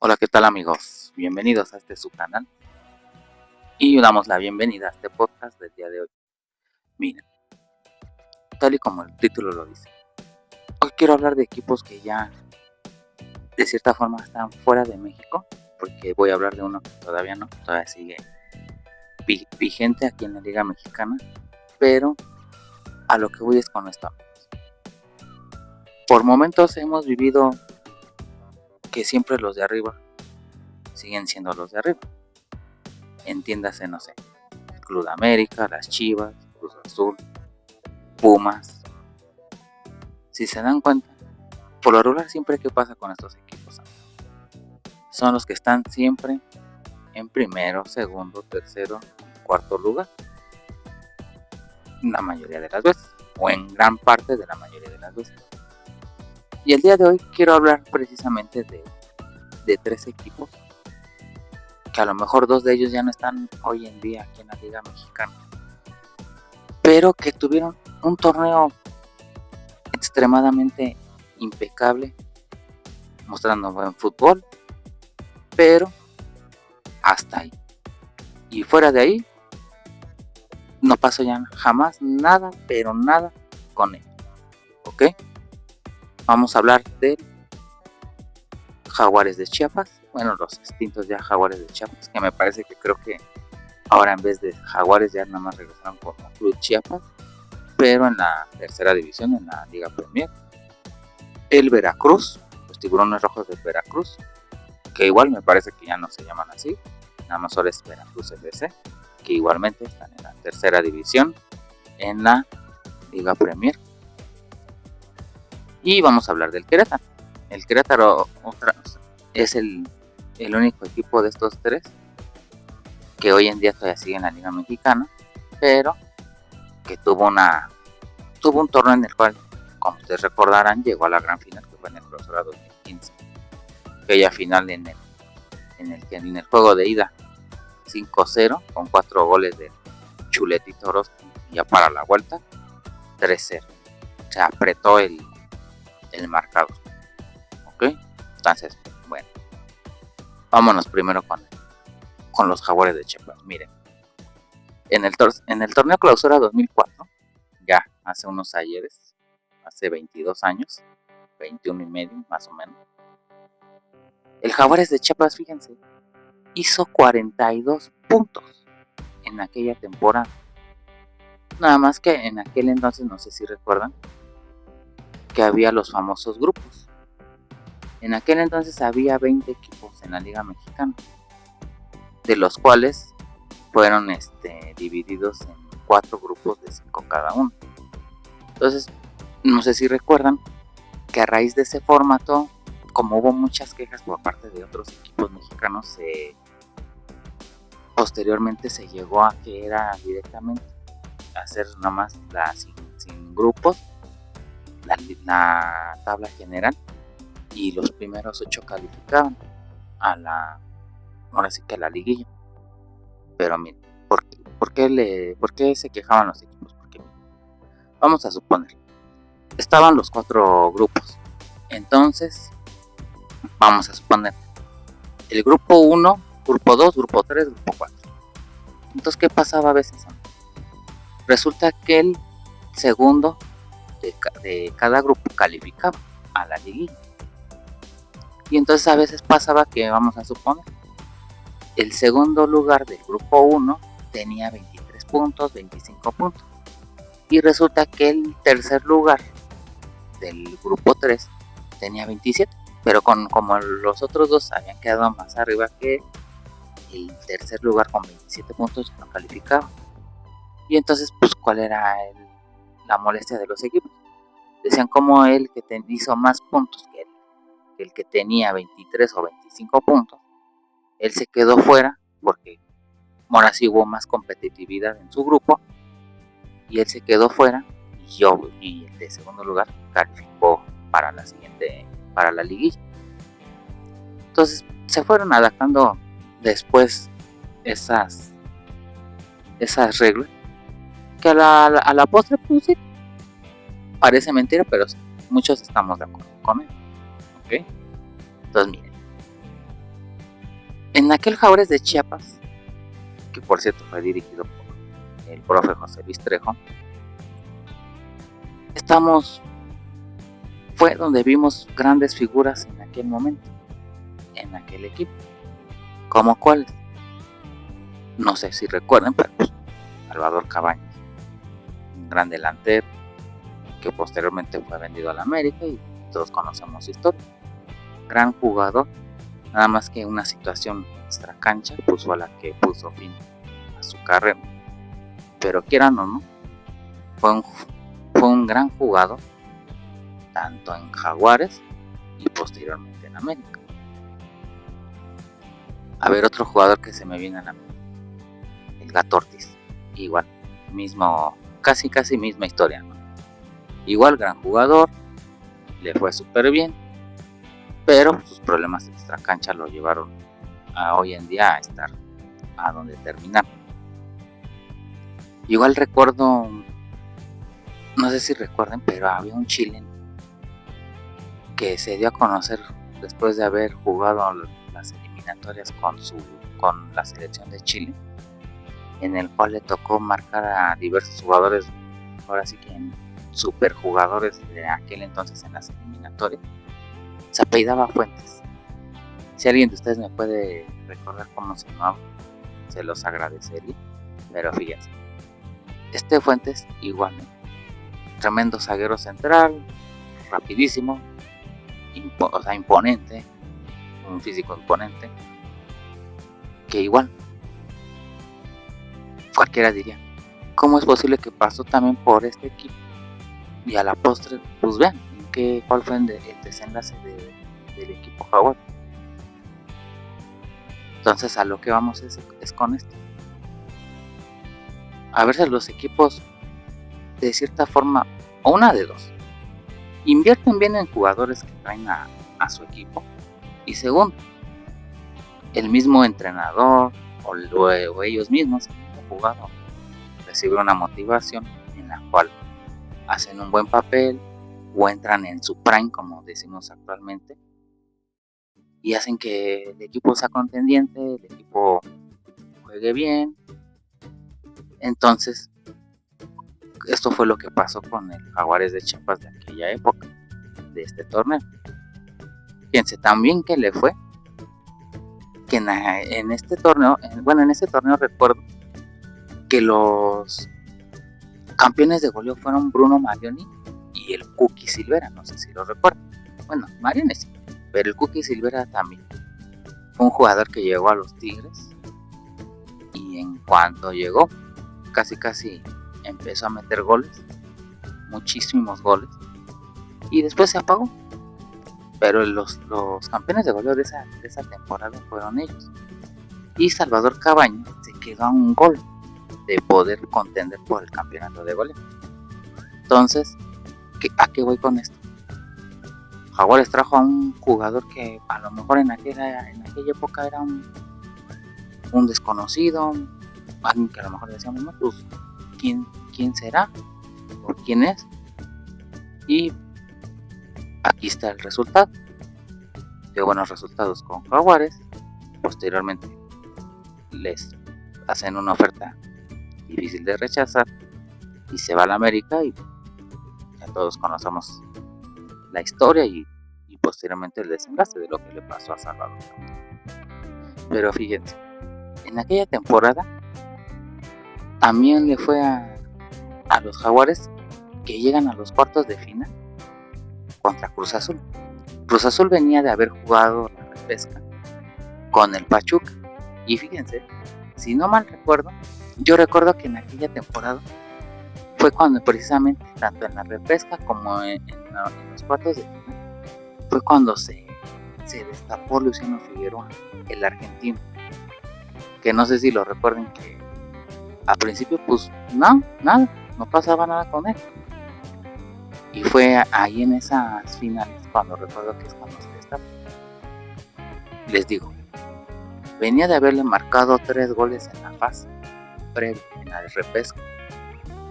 Hola, ¿qué tal amigos? Bienvenidos a su canal y damos la bienvenida a este podcast del día de hoy. Miren, tal y como el título lo dice, hoy quiero hablar de equipos que ya de cierta forma están fuera de México, porque voy a hablar de uno que todavía sigue vigente aquí en la Liga Mexicana, pero a lo que voy es con esto. Por momentos hemos vivido que siempre los de arriba siguen siendo los de arriba. Entiéndase, no sé, Club de América, las Chivas, Cruz Azul, Pumas. Si se dan cuenta, por lo regular siempre que pasa con estos equipos, son los que están siempre en primero, segundo, tercero, cuarto lugar, la mayoría de las veces, o en gran parte de la mayoría de las veces. Y el día de hoy quiero hablar precisamente de tres equipos que a lo mejor dos de ellos ya no están hoy en día aquí en la Liga Mexicana, pero que tuvieron un torneo extremadamente impecable, mostrando buen fútbol, pero hasta ahí. Y fuera de ahí, no pasó ya jamás nada, pero nada con él. ¿Ok? Vamos a hablar de Jaguares de Chiapas. Bueno, los extintos ya Jaguares de Chiapas, que me parece que creo que ahora en vez de Jaguares ya nada más regresaron como Club Chiapas, pero en la tercera división, en la Liga Premier. El Veracruz, los Tiburones Rojos de Veracruz, que igual me parece que ya no se llaman así, nada más ahora es Veracruz FC, que igualmente están en la tercera división en la Liga Premier. Y vamos a hablar del Querétaro. El Querétaro es el único equipo de estos tres que hoy en día todavía sigue en la Liga Mexicana, pero que tuvo un torneo en el cual, como ustedes recordarán, llegó a la gran final, que fue en el Clausura 2015, aquella final en el juego de ida 5-0 con 4 goles de Chuletito Orozco, y ya para la vuelta 3-0. Se apretó el marcador. ¿Ok? Entonces, bueno, vámonos primero con los Jaguares de Chiapas. Miren, en el torneo Clausura 2004, ya hace unos ayeres, hace 22 años, 21 y medio más o menos, el Jaguares de Chiapas, fíjense, hizo 42 puntos en aquella temporada. Nada más que en aquel entonces, no sé si recuerdan, que había los famosos grupos. En aquel entonces había 20 equipos en la Liga Mexicana, de los cuales fueron divididos en 4 grupos de 5 cada uno. Entonces, no sé si recuerdan que a raíz de ese formato, como hubo muchas quejas por parte de otros equipos mexicanos, posteriormente se llegó a que era directamente hacer nada más sin grupos, la tabla general, y los primeros 8 calificaban ahora sí que a la liguilla. Pero miren, ¿por qué se quejaban los equipos? Porque vamos a suponer, estaban los 4 grupos. Entonces, vamos a suponer el grupo 1, grupo 2, grupo 3, grupo 4. Entonces, ¿qué pasaba a veces? Resulta que el segundo de cada grupo calificaba a la liguilla. Y entonces a veces pasaba que, vamos a suponer, el segundo lugar del grupo 1 tenía 23 puntos, 25 puntos. Y resulta que el tercer lugar del grupo 3 tenía 27. Pero como los otros dos habían quedado más arriba que el tercer lugar con 27 puntos, ya no calificaba. Y entonces, pues, ¿cuál era la molestia de los equipos? Decían como el que hizo más puntos que el que tenía 23 o 25 puntos, él se quedó fuera porque ahora sí hubo más competitividad en su grupo, y él se quedó fuera, y el de segundo lugar calificó para la liguilla. Entonces se fueron adaptando después esas reglas, que a la postre, pues sí, parece mentira, pero muchos estamos de acuerdo con él. ¿Ok? Entonces miren, En aquel Jaguares de Chiapas, que por cierto fue dirigido por el profe José Luis Trejo, fue donde vimos grandes figuras en aquel momento, en aquel equipo. ¿Como cuáles? No sé si recuerden, pero pues, Salvador Cabañas, un gran delantero que posteriormente fue vendido a la América y todos conocemos su historia. Gran jugador, nada más que una situación extracancha puso a la que puso fin a su carrera. Pero quieran o no, fue un gran jugador, tanto en Jaguares y posteriormente en América. A ver, otro jugador que se me viene a la mente, el Gato Ortiz. Igual, casi misma historia, ¿no? Igual, gran jugador, le fue súper bien, pero sus problemas extracancha lo llevaron a hoy en día a estar a donde terminar. Igual recuerdo, no sé si recuerden, pero había un chileno que se dio a conocer después de haber jugado las eliminatorias con la selección de Chile, en el cual le tocó marcar a diversos jugadores, ahora sí que superjugadores de aquel entonces en las eliminatorias. Se apellidaba Fuentes. Si alguien de ustedes me puede recordar cómo se llamaba, se los agradecería. Pero fíjense, este Fuentes igual, tremendo zaguero central, rapidísimo, imponente, un físico imponente, que igual cualquiera diría, ¿cómo es posible que pasó también por este equipo? Y a la postre, pues vean cuál fue el desenlace del equipo Jaguar. Entonces a lo que vamos es con esto. A veces los equipos, de cierta forma, o una de dos, invierten bien en jugadores que traen a su equipo, y segundo, el mismo entrenador o ellos mismos que han jugado reciben una motivación en la cual hacen un buen papel o entran en su prime, como decimos actualmente, y hacen que el equipo sea contendiente, el equipo juegue bien. Entonces, esto fue lo que pasó con el Jaguares de Chiapas de aquella época, de este torneo. Fíjense también que le fue que en este torneo recuerdo que los campeones de goleo fueron Bruno Marioni y el Cookie Silvera, no sé si lo recuerdan. Bueno, Marioni sí, pero el Cookie Silvera también fue un jugador que llegó a los Tigres, y en cuanto llegó casi empezó a meter goles, muchísimos goles, y después se apagó. Pero los campeones de goleo de esa temporada fueron ellos, y Salvador Cabañas se quedó a un gol de poder contender por el campeonato de goleo. Entonces, ¿a qué voy con esto? Jaguares trajo a un jugador que a lo mejor en aquella época era un desconocido, alguien que a lo mejor decíamos, no, pues, ¿quién será? ¿Por quién es? Y aquí está el resultado. Dio buenos resultados con Jaguares. Posteriormente les hacen una oferta difícil de rechazar y se va a la América, y ya todos conocemos la historia y posteriormente el desenlace de lo que le pasó a Salvador. Pero fíjense, en aquella temporada también le fue a los Jaguares, que llegan a los cuartos de final contra Cruz Azul. Cruz Azul venía de haber jugado la repesca con el Pachuca, y fíjense, si no mal recuerdo, yo recuerdo que en aquella temporada fue cuando precisamente, tanto en la repesca como en los cuartos de final, fue cuando se destapó Luciano Figueroa, el argentino, que no sé si lo recuerden, que al principio pues no pasaba nada con él, y fue ahí en esas finales cuando recuerdo que es cuando se destapó. Les digo, venía de haberle marcado 3 goles en la fase previa, en la de repesca,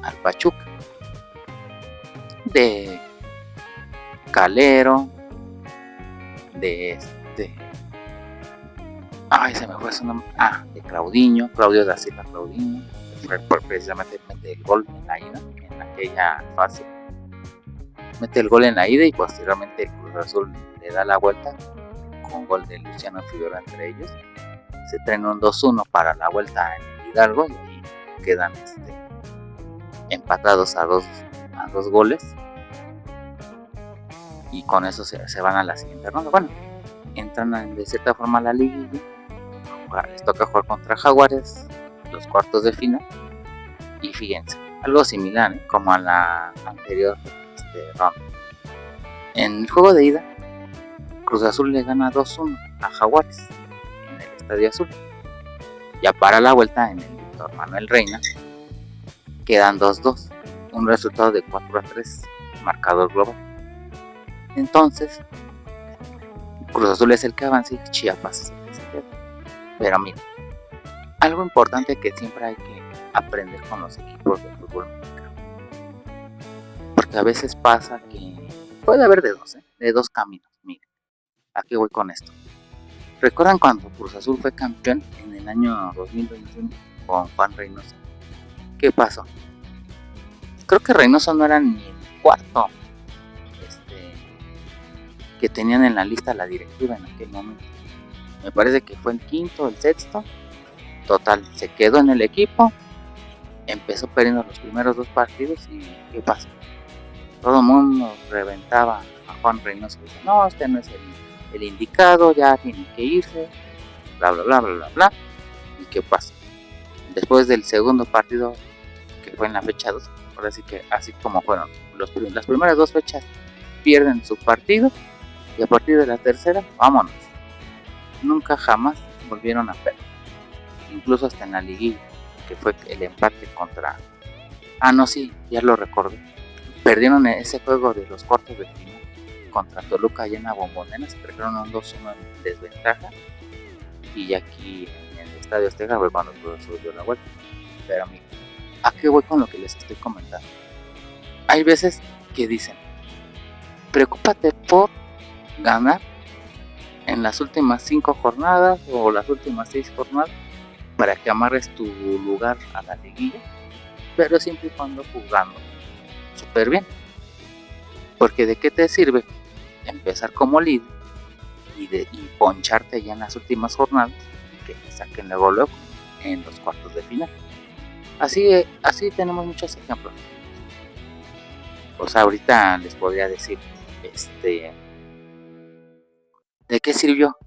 al Pachuca, de Calero, de Ay, se me fue su nombre. De Claudinho, Claudio da Silva Claudinho. Precisamente mete el gol en la ida, en aquella fase. Mete el gol en la ida y posteriormente el Cruz Azul le da la vuelta con gol de Luciano Figueroa entre ellos. Se traen un 2-1 para la vuelta en el Hidalgo y ahí quedan empatados a dos goles. Y con eso se van a la siguiente ronda. Bueno, entran de cierta forma a la liguilla. Les toca jugar contra Jaguares, los cuartos de final. Y fíjense, algo similar como a la anterior ronda. En el juego de ida, Cruz Azul le gana 2-1 a Jaguares en el Estadio Azul. Ya para la vuelta en el Víctor Manuel Reina quedan 2-2, un resultado de 4-3, marcador global. Entonces, Cruz Azul es el que avanza y Chiapas es el que se queda. Pero mira, algo importante que siempre hay que aprender con los equipos de fútbol mexicano, porque a veces pasa que puede haber de dos caminos. Miren, ¿a qué voy con esto? ¿Recuerdan cuando Cruz Azul fue campeón en el año 2021 con Juan Reynoso? ¿Qué pasó? Creo que Reynoso no era ni el cuarto que tenían en la lista la directiva en aquel momento. Me parece que fue el quinto, el sexto. Total, se quedó en el equipo, empezó perdiendo los primeros 2 partidos y ¿qué pasó? Todo el mundo reventaba a Juan Reynoso. Dice, no, este no es el indicado, ya tiene que irse, bla, bla, bla, bla, bla, bla. ¿Y qué pasa? Después del segundo partido, que fue en la fecha 2, ahora sí que así como fueron las primeras 2 fechas, pierden su partido y a partir de la tercera, vámonos. Nunca jamás volvieron a perder. Incluso hasta en la liguilla, que fue el empate contra... no, sí, ya lo recordé. Perdieron ese juego de los cuartos de final contra Toluca allá en la Bombonera, se trajeron un 2-1 en desventaja. Y aquí en el Estadio Azteca fue cuando Cruz Azul dio la vuelta. Pero mira, ¿a qué voy con lo que les estoy comentando? Hay veces que dicen, preocúpate por ganar en las últimas 5 jornadas o las últimas 6 jornadas para que amarres tu lugar a la liguilla, pero siempre y cuando jugando súper bien, porque de qué te sirve empezar como líder y poncharte ya en las últimas jornadas y que te saquen luego en los cuartos de final. Así tenemos muchos ejemplos. Pues ahorita les podría decir ¿de qué sirvió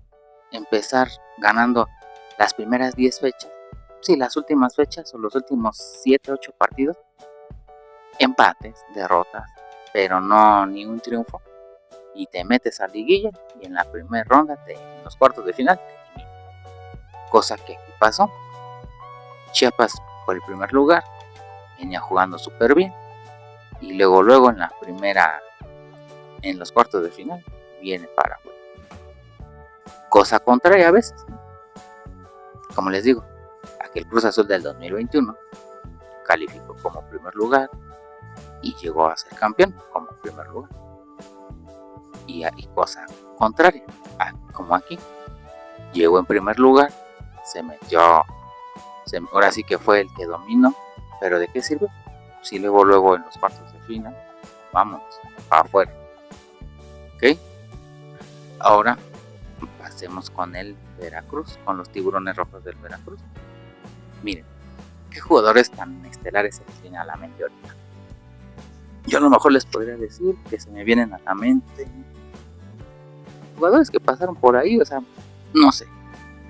empezar ganando las primeras 10 fechas? Sí, las últimas fechas o los últimos 7, 8 partidos, empates, derrotas, pero no ni un triunfo. Y te metes a liguilla y en la primera ronda, en los cuartos de final, cosa que aquí pasó. Chiapas por el primer lugar, venía jugando súper bien y luego en los cuartos de final viene para afuera. Cosa contraria a veces, como les digo, aquel Cruz Azul del 2021 calificó como primer lugar y llegó a ser campeón como primer lugar. Y cosa contraria, como aquí, llegó en primer lugar, se metió, ahora sí que fue el que dominó, pero ¿de qué sirve? Si luego en los cuartos de final, vamos, para afuera. ¿Ok? Ahora pasemos con el Veracruz, con los Tiburones Rojos del Veracruz. Miren, ¿qué jugadores tan estelares se les viene a la mente ahorita? Yo a lo mejor les podría decir que se me vienen a la mente jugadores que pasaron por ahí, o sea, no sé,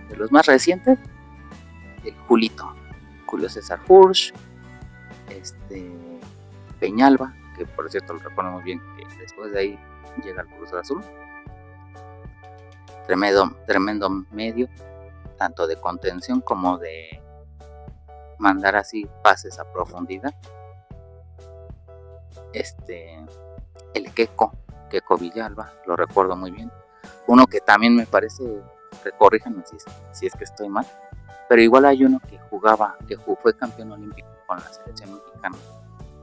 de los más recientes, el Julio César Furch, Peñalba, que por cierto lo recuerdo muy bien, que después de ahí llega el Cruz Azul. Tremendo medio, tanto de contención como de mandar así pases a profundidad. El Queco Villalba, lo recuerdo muy bien. Uno que también me parece, corríjanme si es que estoy mal, pero igual hay uno que fue campeón olímpico con la selección mexicana,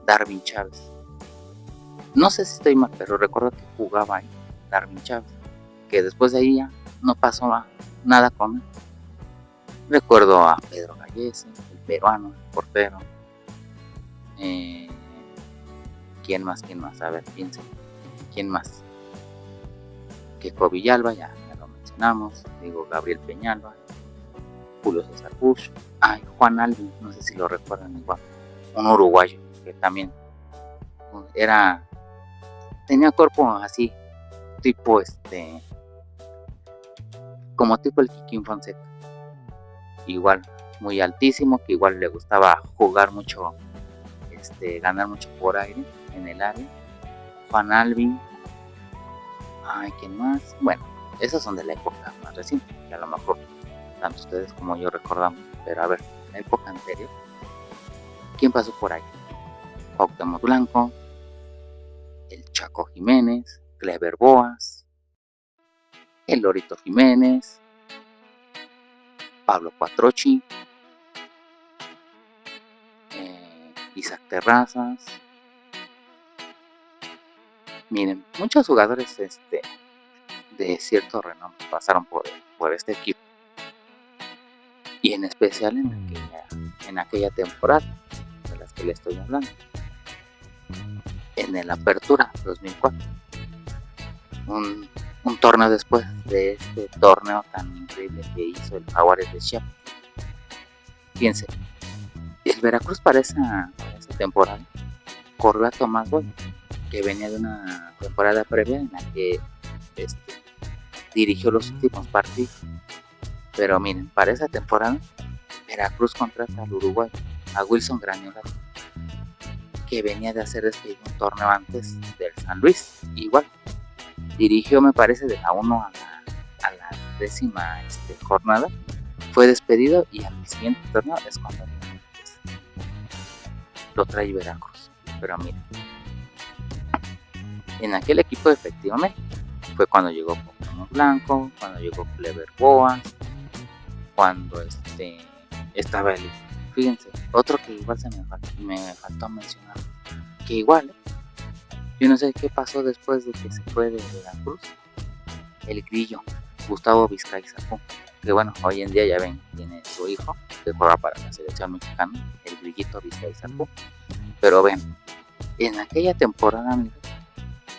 Darwin Chávez. No sé si estoy mal, pero recuerdo que jugaba ahí, Darwin Chávez, que después de ahí ya no pasó nada con él. Recuerdo a Pedro Gallese, el peruano, el portero. ¿Quién más? A ver, piensen. ¿Quién más? Keiko Villalba, ya lo mencionamos. Digo, Gabriel Peñalba, Julio César Bush. Ay, Juan Alvin, no sé si lo recuerdan igual. Un uruguayo que también tenía cuerpo así, tipo como tipo el Kikín Fonseca. Igual, muy altísimo, que igual le gustaba jugar mucho, ganar mucho por aire, en el área. Juan Alvin. Ay, ¿quién más? Bueno, esos son de la época más reciente, que a lo mejor tanto ustedes como yo recordamos. Pero a ver, en la época anterior, ¿quién pasó por ahí? Cuauhtémoc Blanco, el Chaco Jiménez, Clever Boas, el Lorito Jiménez, Pablo Quattrochi, Isaac Terrazas. Miren, muchos jugadores de cierto renombre pasaron por este equipo, y en especial en aquella temporada de las que le estoy hablando, en el Apertura 2004, un torneo después de este torneo tan increíble que hizo el Jaguares de Chiapas. Fíjense, el Veracruz para esa temporada corrió a Tomás Boy, que venía de una temporada previa en la que dirigió los últimos partidos. Pero miren, para esa temporada Veracruz contrata al Uruguay, a Wilson Granolati, que venía de hacer un torneo antes del San Luis. Igual dirigió, me parece, de la 1 a la 10ª jornada. Fue despedido, y al siguiente torneo es cuando lo trae Veracruz. Pero miren, en aquel equipo efectivamente fue cuando llegó Cuauhtémoc Blanco, cuando llegó Clever Boas, cuando estaba el... Fíjense, otro que igual me faltó mencionar, que igual, yo no sé qué pasó después de que se fue de Veracruz, el Grillo, Gustavo Vizcay Zapú, que bueno, hoy en día ya ven, tiene su hijo, que juega para la selección mexicana, el Grillito Vizcay Zapú. Pero ven, en aquella temporada, amigos,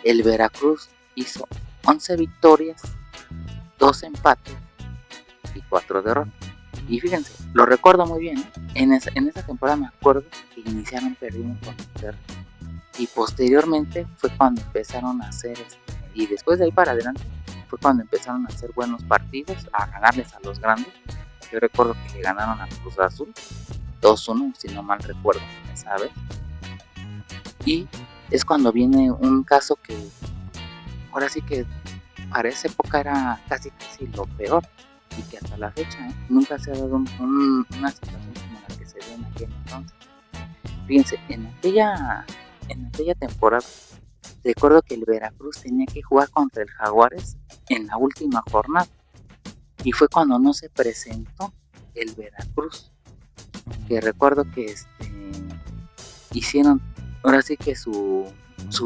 el Veracruz hizo 11 victorias, 2 empates y 4 derrotas. Y fíjense, lo recuerdo muy bien, ¿eh? En esa temporada me acuerdo que iniciaron perdiendo con Monterrey, y posteriormente fue cuando empezaron a hacer y después de ahí para adelante fue cuando empezaron a hacer buenos partidos, a ganarles a los grandes. Yo recuerdo que le ganaron a Cruz Azul 2-1, si no mal recuerdo, esa vez. Y es cuando viene un caso que ahora sí que para esa época era casi lo peor, y que hasta la fecha nunca se ha dado una situación como la que se dio en aquel entonces. Fíjense, en aquella temporada recuerdo que el Veracruz tenía que jugar contra el Jaguares en la última jornada, y fue cuando no se presentó el Veracruz, que recuerdo que hicieron ahora sí que su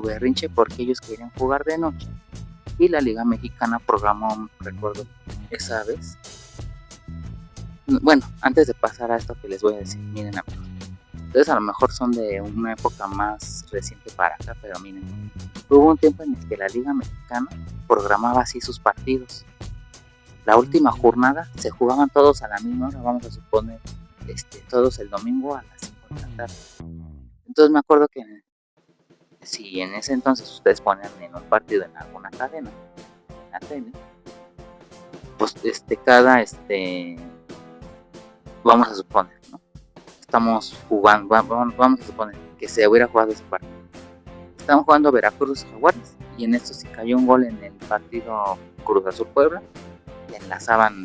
berrinche, porque ellos querían jugar de noche, y la Liga Mexicana programó, recuerdo, esa vez. Bueno, antes de pasar a esto que les voy a decir, miren amigos, entonces a lo mejor son de una época más reciente para acá, pero miren, hubo un tiempo en el que la Liga Mexicana programaba así sus partidos. La última jornada se jugaban todos a la misma hora, vamos a suponer, todos el domingo a las 5 de la tarde. Entonces me acuerdo que si en ese entonces ustedes ponían en un partido en alguna cadena, en la tele, pues cada vamos a suponer, ¿no? Estamos jugando, vamos a suponer que se hubiera jugado ese partido. Estamos jugando Veracruz Jaguares, y en esto si cayó un gol en el partido Cruz Azul Puebla,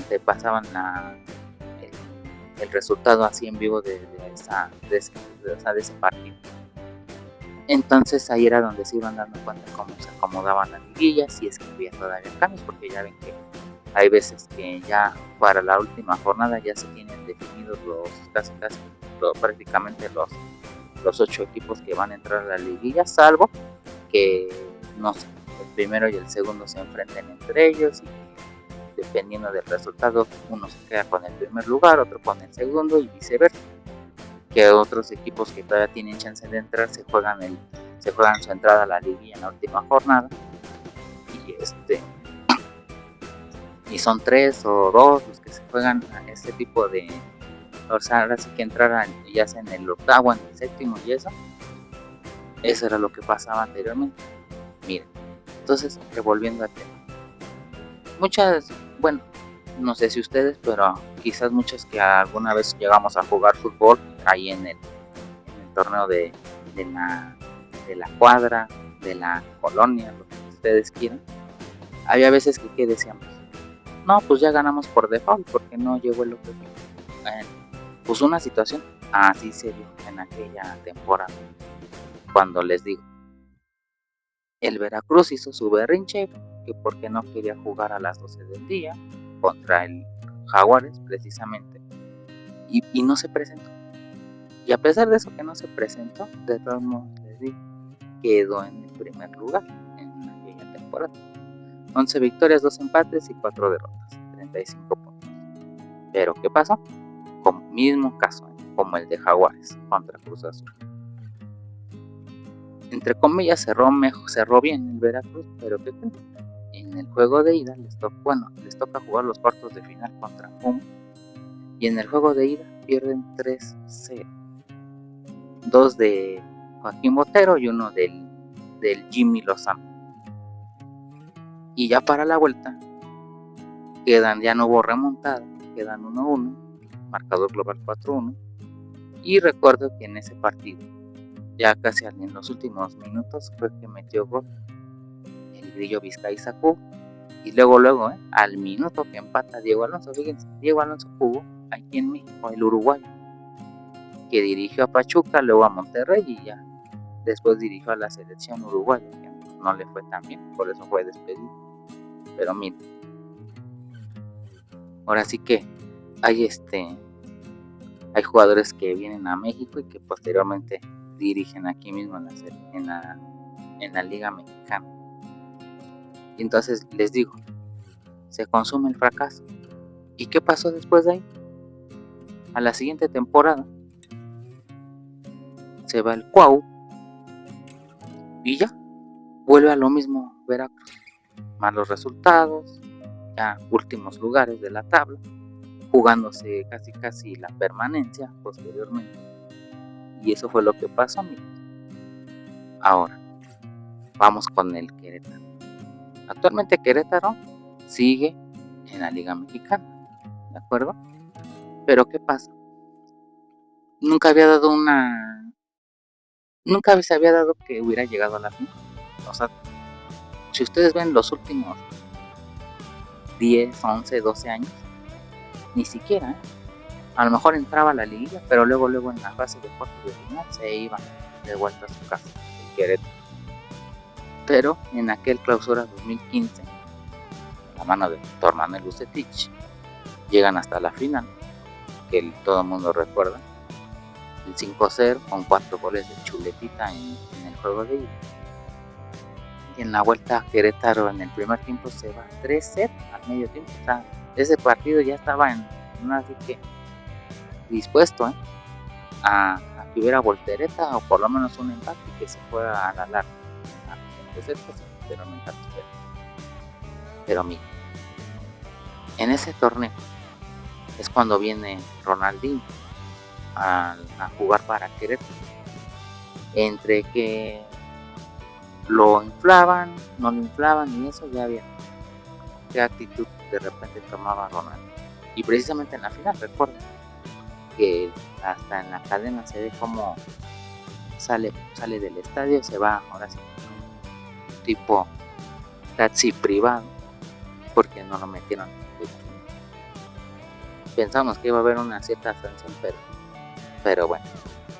te pasaban el resultado así en vivo de ese partido. Entonces ahí era donde se iban dando cuenta cómo se acomodaban las liguillas, si es que había todavía cambios, porque ya ven que hay veces que ya para la última jornada ya se tienen definidos prácticamente los 8 equipos que van a entrar a la liguilla, salvo que no sé, el primero y el segundo se enfrenten entre ellos, dependiendo del resultado, uno se queda con el primer lugar, otro con el segundo y viceversa. Que otros equipos que todavía tienen chance de entrar se juegan su entrada a la liguilla en la última jornada y son 3 o 2 los que se juegan a este tipo de, o sea, ahora sí que entraran ya sea en el octavo, en el séptimo y eso era lo que pasaba anteriormente. Miren, entonces revolviendo al tema, bueno, no sé si ustedes, pero quizás muchos que alguna vez llegamos a jugar fútbol ahí en el torneo de la cuadra, de la colonia, lo que ustedes quieran, había veces que decíamos, no, pues ya ganamos por default porque no llegó el otro equipo. Pues una situación así se dio en aquella temporada, cuando les digo, el Veracruz hizo su berrinche que porque no quería jugar a las 12 del día contra el Jaguares precisamente, y no se presentó. Y a pesar de eso que no se presentó, de todos modos les digo, quedó en el primer lugar en aquella temporada. 11 victorias, 2 empates y 4 derrotas, 35 puntos. Pero ¿qué pasó? Como mismo caso, como el de Jaguares contra Cruz Azul. Entre comillas cerró bien el Veracruz, pero ¿qué creen? En el juego de ida les toca jugar los cuartos de final contra Pumas, y en el juego de ida pierden 3-0. 2 de Joaquín Botero y 1 del Jimmy Lozano. Y ya para la vuelta ya no hubo remontada, quedan 1-1, marcador global 4-1. Y recuerdo que en ese partido, ya casi en los últimos minutos, fue que metió gol el Grillo Vizcay sacó, y luego al minuto que empata Diego Alonso. Fíjense, Diego Alonso jugó aquí en México, el uruguayo, que dirigió a Pachuca, luego a Monterrey y ya después dirigió a la selección uruguaya, que no le fue tan bien, por eso fue despedido. Pero miren, ahora sí que hay jugadores que vienen a México y que posteriormente dirigen aquí mismo en la Liga Mexicana. Y entonces les digo, se consume el fracaso. ¿Y qué pasó después de ahí? A la siguiente temporada se va el Cuau y ya vuelve a lo mismo Veracruz. Malos resultados, ya últimos lugares de la tabla, jugándose casi la permanencia posteriormente. Y eso fue lo que pasó, amigos. Ahora, vamos con el Querétaro. Actualmente Querétaro sigue en la Liga Mexicana, ¿de acuerdo? Pero ¿qué pasa? Nunca se había dado que hubiera llegado a la final. O sea, si ustedes ven los últimos 10, 11, 12 años, ni siquiera, a lo mejor entraba a la liga, pero luego en la fase de cuartos de final se iba de vuelta a su casa, el Querétaro. Pero en aquel clausura 2015, a la mano de Víctor Manuel Bucetich, llegan hasta la final, que todo el mundo recuerda, el 5-0 con 4 goles de Chuletita en el juego de ida. Y en la vuelta Querétaro en el primer tiempo se va 3-0 al medio tiempo. O sea, ese partido ya estaba así que dispuesto a que hubiera voltereta o por lo menos un empate y que se fuera a la larga. Pero mira, en ese torneo es cuando viene Ronaldinho a jugar para Querétaro. Entre que lo inflaban, no lo inflaban y eso, ya había qué actitud de repente tomaba Ronaldo. Y precisamente en la final, recuerdo que hasta en la cadena se ve como sale del estadio, se va ahora sí tipo taxi privado porque no lo metieron. Pensamos que iba a haber una cierta sanción, pero bueno,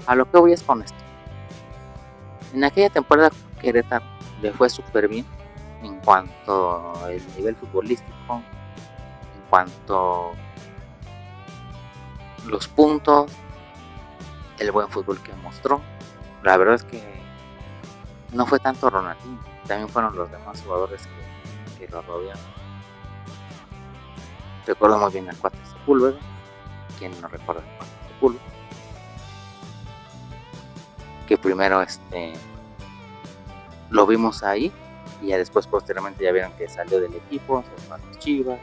a lo que voy es con esto. En aquella temporada Querétaro le fue súper bien en cuanto al nivel futbolístico, en cuanto los puntos, el buen fútbol que mostró. La verdad es que no fue tanto Ronaldinho, también fueron los demás jugadores que lo rodearon. Recuerdo muy bien al 4 Sepúlveda. Quien no recuerda el 4 Sepúlveda, que primero lo vimos ahí y ya después posteriormente ya vieron que salió del equipo, se fue a las Chivas,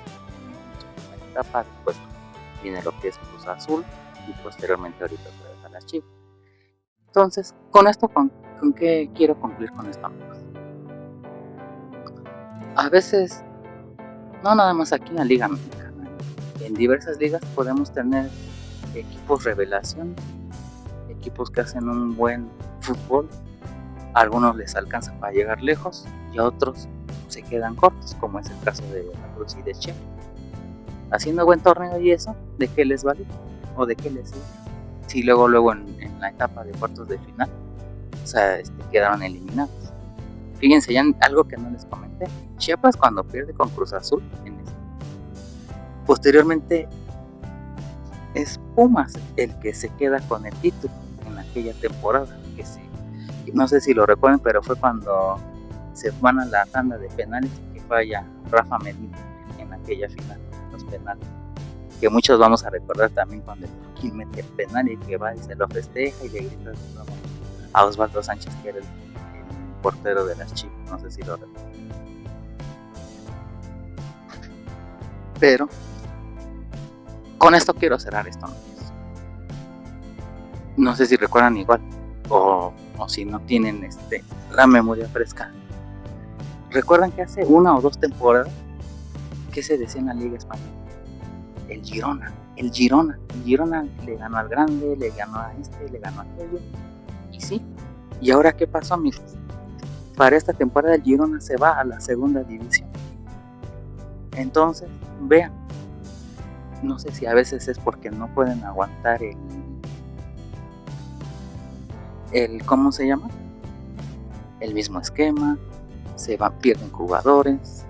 en la etapa, después viene lo que es Cruz Azul y posteriormente ahorita otra vez a las Chivas. Entonces, con esto, ¿con qué quiero concluir con esto, amigos? A veces, no nada más aquí en la Liga Mexicana, en diversas ligas podemos tener equipos revelación, equipos que hacen un buen fútbol. A algunos les alcanza para llegar lejos y a otros se quedan cortos, como es el caso de Veracruz y de Chiapas. Haciendo buen torneo y eso, ¿de qué les vale? ¿O de qué les sirve? Si luego en la etapa de cuartos de final, o sea, quedaron eliminados. Fíjense ya en algo que no les comenté. Chiapas cuando pierde con Cruz Azul, posteriormente es Pumas el que se queda con el título en aquella temporada, que sí. No sé si lo recuerdan, pero fue cuando se van a la tanda de penales que falla Rafa Medina en aquella final, los penales. Que muchos vamos a recordar también cuando el Joaquín mete el penal y que va y se lo festeja y le grita a Osvaldo Sánchez, que era el portero de las Chivas. No sé si lo recuerdan. Pero con esto quiero cerrar esto. No sé si recuerdan igual o si no tienen la memoria fresca. ¿Recuerdan que hace 1 o 2 temporadas que se decía en la Liga Española? El Girona le ganó al grande, le ganó a le ganó a aquello. Y sí, ¿y ahora qué pasó, amigos? Para esta temporada el Girona se va a la segunda división. Entonces, vean, no sé si a veces es porque no pueden aguantar ¿cómo se llama? El mismo esquema, pierden jugadores,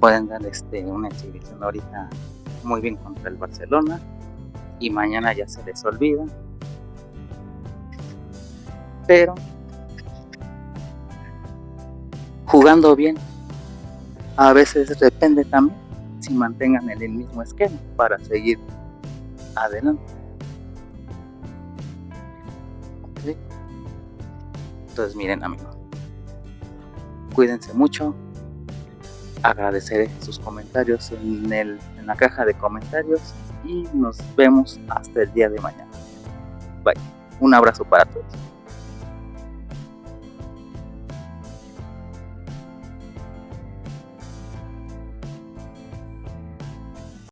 pueden dar una exhibición ahorita muy bien contra el Barcelona y mañana ya se les olvida. Pero jugando bien, a veces depende también si mantengan el mismo esquema para seguir adelante. ¿Sí? Entonces miren, amigos, cuídense mucho. Agradeceré sus comentarios en la caja de comentarios y nos vemos hasta el día de mañana. Bye. Un abrazo para todos.